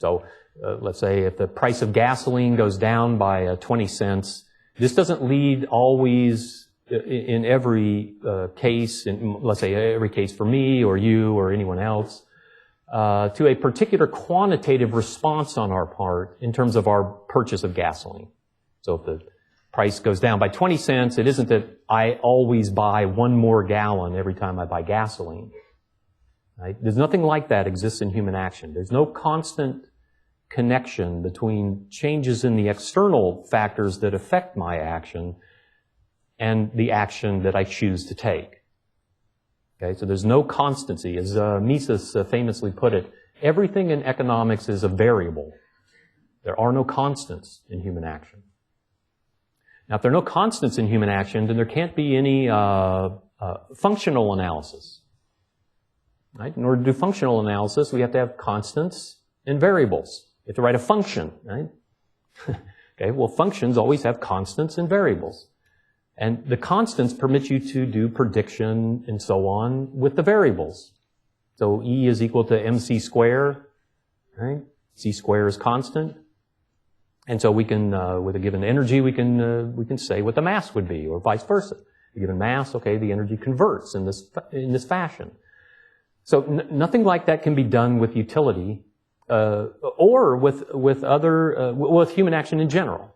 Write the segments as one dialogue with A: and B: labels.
A: So let's say if the price of gasoline goes down by 20 cents, this doesn't lead always in every case, let's say every case for me or you or anyone else, to a particular quantitative response on our part in terms of our purchase of gasoline. So if the price goes down by 20 cents, it isn't that I always buy one more gallon every time I buy gasoline. Right? There's nothing like that exists in human action. There's no constant connection between changes in the external factors that affect my action and the action that I choose to take. Okay, so there's no constancy. As Mises famously put it, everything in economics is a variable. There are no constants in human action. Now, if there are no constants in human action, then there can't be any functional analysis. Right? In order to do functional analysis, we have to have constants and variables. You have to write a function, right? Okay, well, functions always have constants and variables. And the constants permit you to do prediction and so on with the variables. So E is equal to mc squared, right? C squared is constant. And so we can, with a given energy, we can say what the mass would be, or vice versa. A given mass, okay, the energy converts in this fashion. So nothing like that can be done with utility, or with human action in general.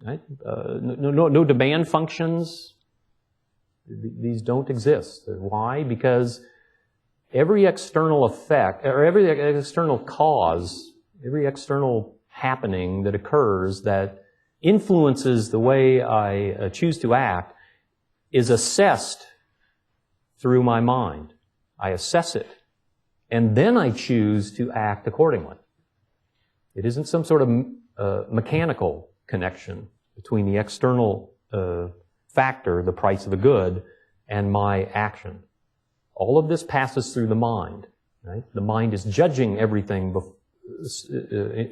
A: Right? No demand functions. These don't exist. Why? Because every external effect, or every external cause, every external happening that occurs that influences the way I choose to act is assessed through my mind. I assess it, and then I choose to act accordingly. It isn't some sort of mechanical connection between the external factor, the price of a good, and my action. All of this passes through the mind. Right? The mind is judging everything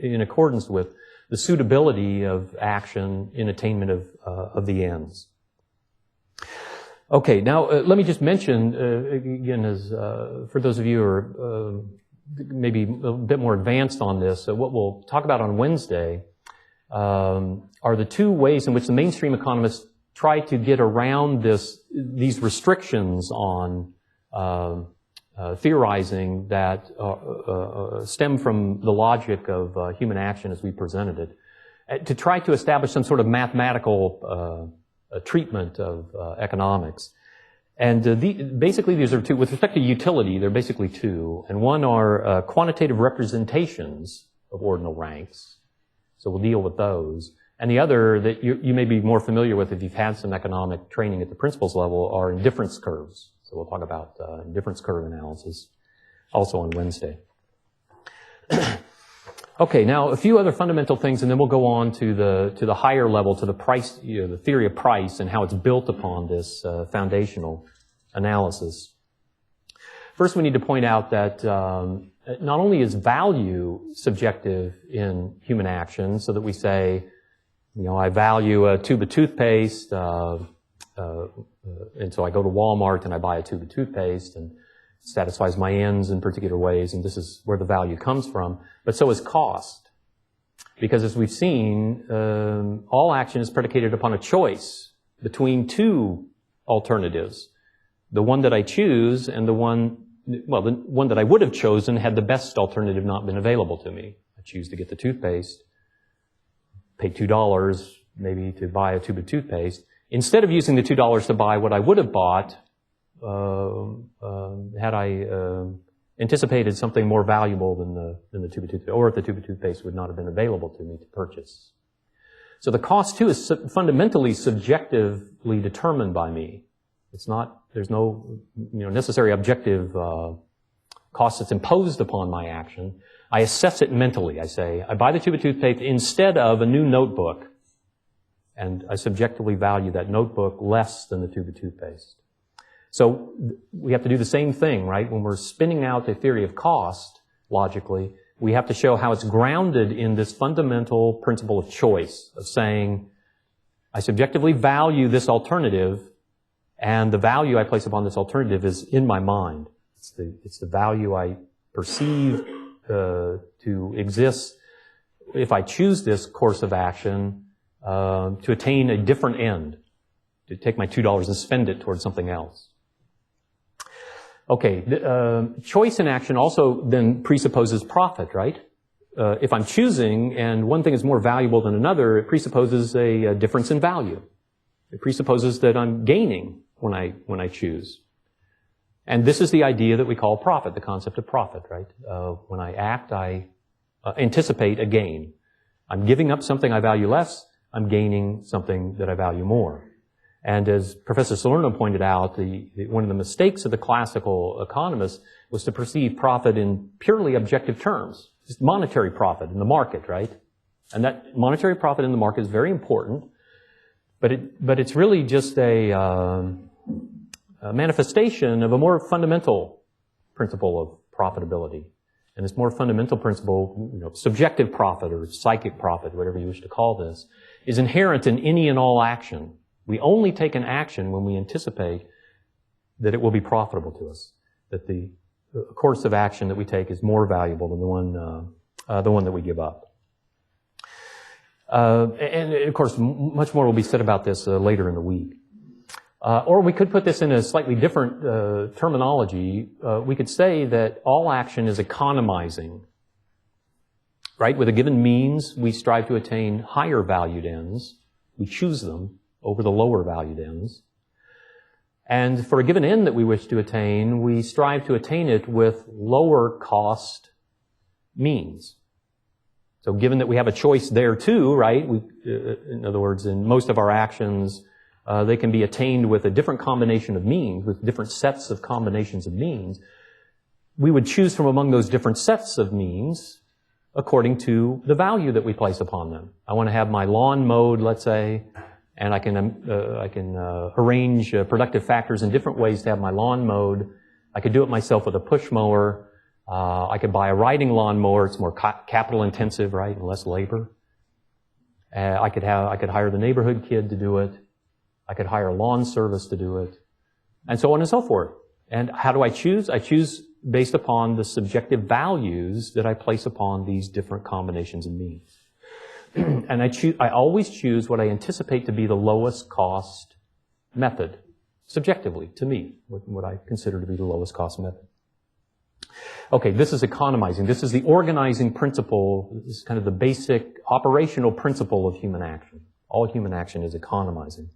A: in accordance with the suitability of action in attainment of the ends. Okay, now let me just mention again, as for those of you who are maybe a bit more advanced on this, what we'll talk about on Wednesday are the two ways in which the mainstream economists try to get around these restrictions on theorizing that stem from the logic of human action as we presented it, to try to establish some sort of mathematical treatment of economics. And basically these are two, with respect to utility, they're basically two. And one are quantitative representations of ordinal ranks. So we'll deal with those. And the other that you may be more familiar with if you've had some economic training at the principles level are indifference curves. So we'll talk about indifference curve analysis also on Wednesday. Okay, now a few other fundamental things, and then we'll go on to the higher level, to the price, the theory of price and how it's built upon this foundational analysis. First, we need to point out that not only is value subjective in human action, so that we say, I value a tube of toothpaste, and so I go to Walmart and I buy a tube of toothpaste, and it satisfies my ends in particular ways, and this is where the value comes from. But so is cost. Because as we've seen, all action is predicated upon a choice between two alternatives. The one that I choose and the one that I would have chosen had the best alternative not been available to me. I choose to get the toothpaste, pay $2 maybe to buy a tube of toothpaste, instead of using the $2 to buy what I would have bought had I anticipated something more valuable than the tube of toothpaste, or if the tube of toothpaste would not have been available to me to purchase. So the cost too is fundamentally subjectively determined by me. There's no necessary objective cost that's imposed upon my action. I assess it mentally. I say, I buy the tube of toothpaste instead of a new notebook, and I subjectively value that notebook less than the tube of toothpaste. So we have to do the same thing, right? When we're spinning out the theory of cost, logically, we have to show how it's grounded in this fundamental principle of choice, of saying, I subjectively value this alternative, and the value I place upon this alternative is in my mind. It's the value I perceive to exist if I choose this course of action to attain a different end, to take my $2 and spend it towards something else. Okay, choice in action also then presupposes profit, right? If I'm choosing and one thing is more valuable than another, it presupposes a difference in value. It presupposes that I'm gaining when I choose. And this is the idea that we call profit, the concept of profit, right? When I act, I anticipate a gain. I'm giving up something I value less, I'm gaining something that I value more. And as Professor Salerno pointed out, one of the mistakes of the classical economists was to perceive profit in purely objective terms. Just monetary profit in the market, right? And that monetary profit in the market is very important, but it's really just a manifestation of a more fundamental principle of profitability. And this more fundamental principle, subjective profit or psychic profit, whatever you wish to call this, is inherent in any and all action. We only take an action when we anticipate that it will be profitable to us, that the course of action that we take is more valuable than the one that we give up. And of course, much more will be said about this later in the week. Or we could put this in a slightly different terminology. We could say that all action is economizing. Right? With a given means, we strive to attain higher valued ends. We choose them over the lower valued ends. And for a given end that we wish to attain, we strive to attain it with lower cost means. So given that we have a choice there too, right? In other words, in most of our actions, they can be attained with a different combination of means, with different sets of combinations of means. We would choose from among those different sets of means according to the value that we place upon them. I want to have my lawn mowed, let's say, and I can arrange productive factors in different ways to have my lawn mowed. I could do it myself with a push mower. I could buy a riding lawn mower. It's more capital intensive, right, and less labor. I could hire the neighborhood kid to do it. I could hire a lawn service to do it, and so on and so forth. And how do I choose? I choose based upon the subjective values that I place upon these different combinations of means. And I always choose what I anticipate to be the lowest cost method, subjectively, to me, what I consider to be the lowest cost method. Okay, this is economizing. This is the organizing principle. This is kind of the basic operational principle of human action. All human action is economizing.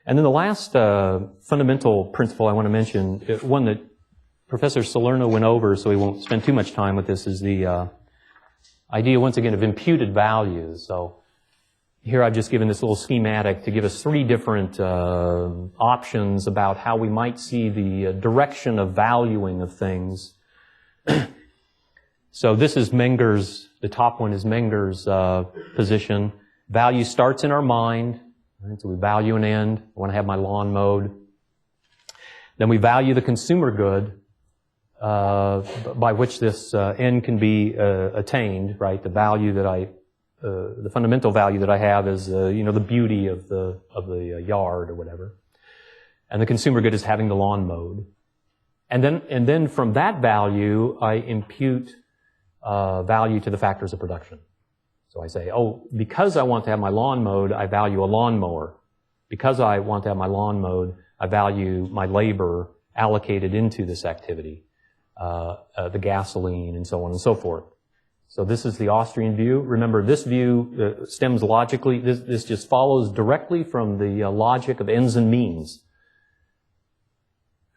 A: And then the last fundamental principle I want to mention, one that Professor Salerno went over, so we won't spend too much time with this, is the idea, once again, of imputed values. So here I've just given this little schematic to give us three different options about how we might see the direction of valuing of things. So this is Menger's, the top one is Menger's position. Value starts in our mind. Right? So we value an end. I want to have my lawn mowed. Then we value the consumer good by which this end can be attained, right? The value that the fundamental value that I have is, the beauty of the yard or whatever. And the consumer good is having the lawn mowed. And then from that value, I impute value to the factors of production. So I say, because I want to have my lawn mowed, I value a lawnmower. Because I want to have my lawn mowed, I value my labor allocated into this activity, the gasoline, and so on and so forth. So this is the Austrian view. Remember, this view stems logically. This just follows directly from the logic of ends and means.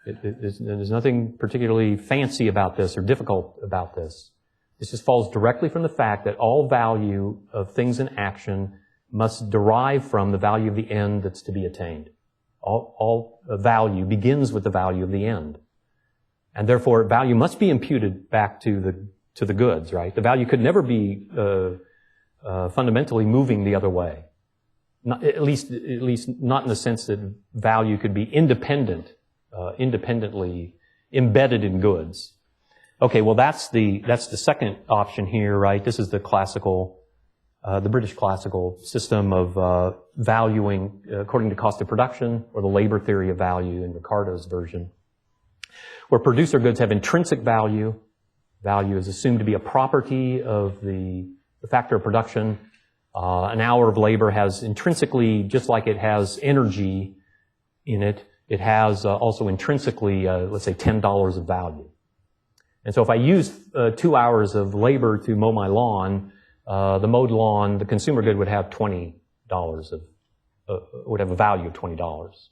A: There's nothing particularly fancy about this or difficult about this. This just follows directly from the fact that all value of things in action must derive from the value of the end that's to be attained. All value begins with the value of the end. And therefore, value must be imputed back to the goods, right? The value could never be fundamentally moving the other way. At least not in the sense that value could be independently embedded in goods. Okay, well that's the second option here, right? This is the British classical system of valuing according to cost of production, or the labor theory of value in Ricardo's version, where producer goods have intrinsic value Value is assumed to be a property of the factor of production. An hour of labor has intrinsically, just like it has energy in it, it has also intrinsically, let's say, $10 of value. And so if I use 2 hours of labor to mow my lawn, the mowed lawn, the consumer good would have $20 would have a value of $20.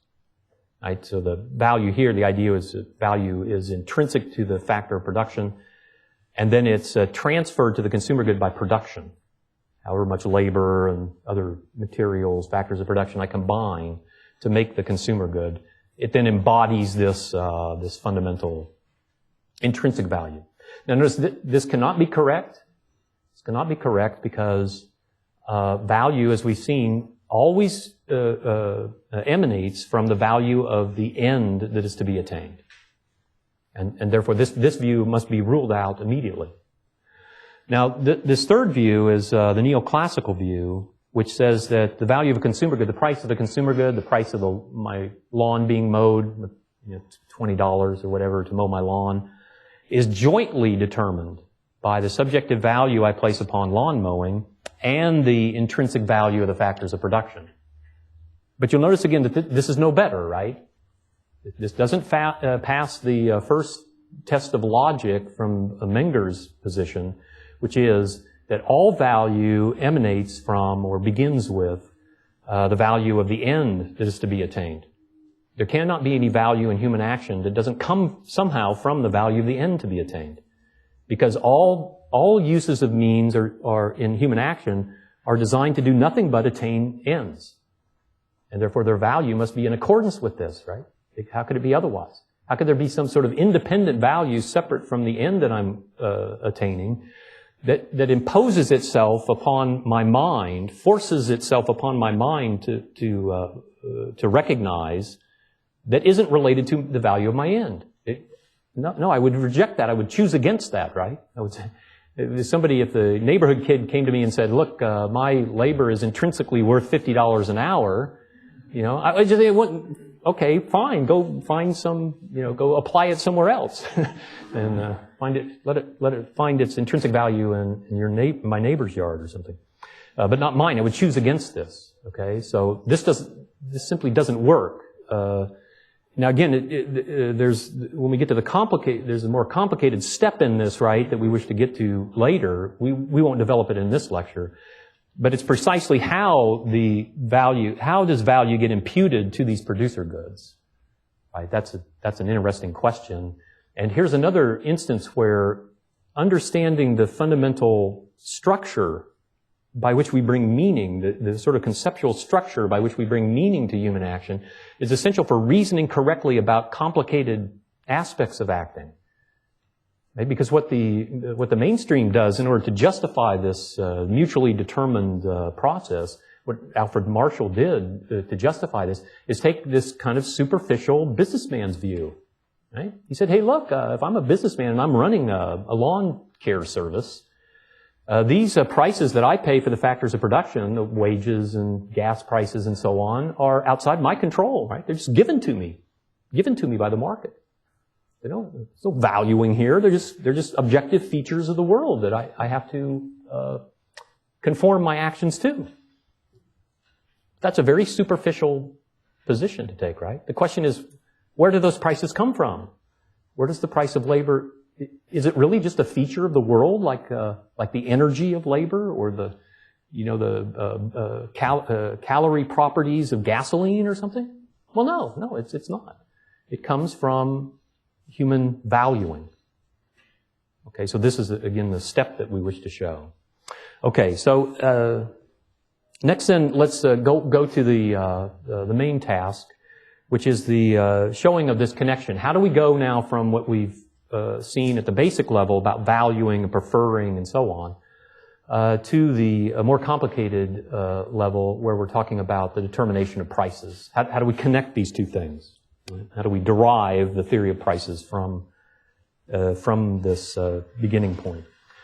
A: Right? So the value here, the idea is that value is intrinsic to the factor of production, and then it's transferred to the consumer good by production. However much labor and other materials, factors of production I combine to make the consumer good, it then embodies this fundamental intrinsic value. Now notice this cannot be correct. This cannot be correct because value, as we've seen, always emanates from the value of the end that is to be attained. And therefore this view must be ruled out immediately. Now, this third view is the neoclassical view, which says that the value of a consumer good, the price of the consumer good, the price of my lawn being mowed, $20 or whatever to mow my lawn, is jointly determined by the subjective value I place upon lawn mowing and the intrinsic value of the factors of production. But you'll notice again that this is no better, right? This doesn't pass the first test of logic from Menger's position, which is that all value emanates from or begins with the value of the end that is to be attained. There cannot be any value in human action that doesn't come somehow from the value of the end to be attained. Because all uses of means are in human action are designed to do nothing but attain ends. And therefore their value must be in accordance with this, right? How could it be otherwise? How could there be some sort of independent value separate from the end that I'm attaining that imposes itself upon my mind, forces itself upon my mind to recognize that isn't related to the value of my end? No, I would reject that. I would choose against that, right? I would say, if the neighborhood kid came to me and said, look, my labor is intrinsically worth $50 an hour, I just say, okay, fine, go find some, go apply it somewhere else. And let it find its intrinsic value in my neighbor's yard or something. But not mine. I would choose against this. Okay? So this simply doesn't work. Now again, when we get to there's a more complicated step in this, right, that we wish to get to later. We won't develop it in this lecture. But it's precisely how does value get imputed to these producer goods? Right? That's an interesting question. And here's another instance where understanding the fundamental structure by which we bring meaning, the sort of conceptual structure by which we bring meaning to human action, is essential for reasoning correctly about complicated aspects of acting. Right? Because what the mainstream does in order to justify this mutually determined process, what Alfred Marshall did to justify this, is take this kind of superficial businessman's view. Right? He said, hey, look, if I'm a businessman and I'm running a lawn care service, these prices that I pay for the factors of production, the wages and gas prices and so on, are outside my control, right? They're just given to me by the market. There's no valuing here. They're just objective features of the world that I have to conform my actions to. That's a very superficial position to take, right? The question is, where do those prices come from? Where does the price of labor? Is it really just a feature of the world, like the energy of labor, or the calorie properties of gasoline or something? Well, no, it's not. It comes from human valuing. Okay, so this is again the step that we wish to show. Okay, so next then, let's go to the main task, which is the showing of this connection. How do we go now from what we've seen at the basic level about valuing and preferring and so on, to the more complicated level where we're talking about the determination of prices? How do we connect these two things? How do we derive the theory of prices from this beginning point?